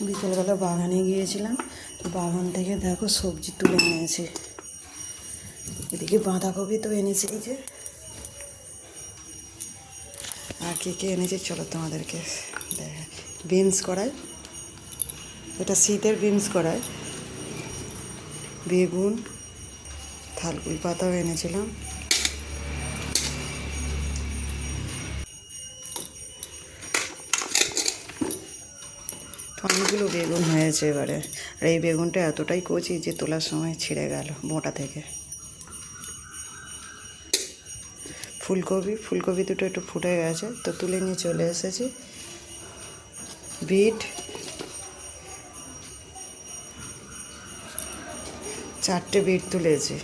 বিকেলবেলা বাগানে গিয়েছিলাম, বাগান থেকে দেখো সবজি তুলে এনেছি। এদিকে বাঁধাকপি তো এনেছি, এই যে। আর কে এনেছি চলো তোমাদেরকে দেখা। বিনস কড়াই, এটা শীতের বিনস কড়াই। বেগুন, থালকুল পাতাও এনেছিলাম। অনেকগুলো বেগুন হয়েছে এবারে। আর এই বেগুনটা এতটাই কচি যে তোলার সময় ছিঁড়ে গেল মোটা থেকে। ফুলকপি দুটো একটু ফুটে গেছে, তো তুলে নিয়ে চলে এসেছি। বিট, 4টে বিট তুলেছি।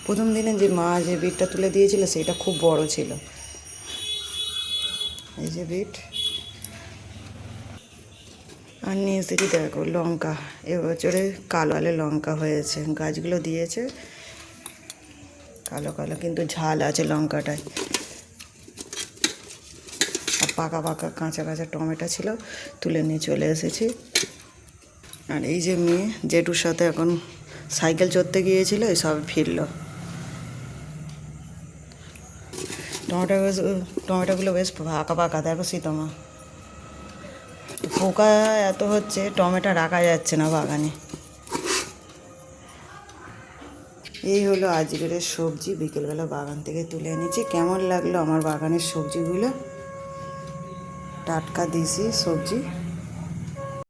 প্রথম দিনে যে মা যে বিটটা তুলে দিয়েছিল সেটা খুব বড় ছিল। এই যে বিট। আর নিয়ে এসেছি দেখো লঙ্কা, এবছরে কালো আলে লঙ্কা হয়েছে, গাছগুলো দিয়েছে কালো কালো, কিন্তু ঝাল আছে লঙ্কাটায়। আর পাকা পাকা কাঁচা কাঁচা টমেটো ছিল, তুলে নিয়ে চলে এসেছি। আর এই যে মেয়ে জেঠুর সাথে এখন সাইকেল চড়তে গিয়েছিল, এই সব ফিরল। টমেটোগুলো বেশ পাকা পাকা, দেখো সীতমা। পোকা এত হচ্ছে, টমেটো রাখা যাচ্ছে না বাগানে। এই হলো আজকের সবজি, বিকেলবেলা বাগান থেকে তুলে এনেছি। কেমন লাগলো আমার বাগানের সবজিগুলো? টাটকা দেশি সবজি।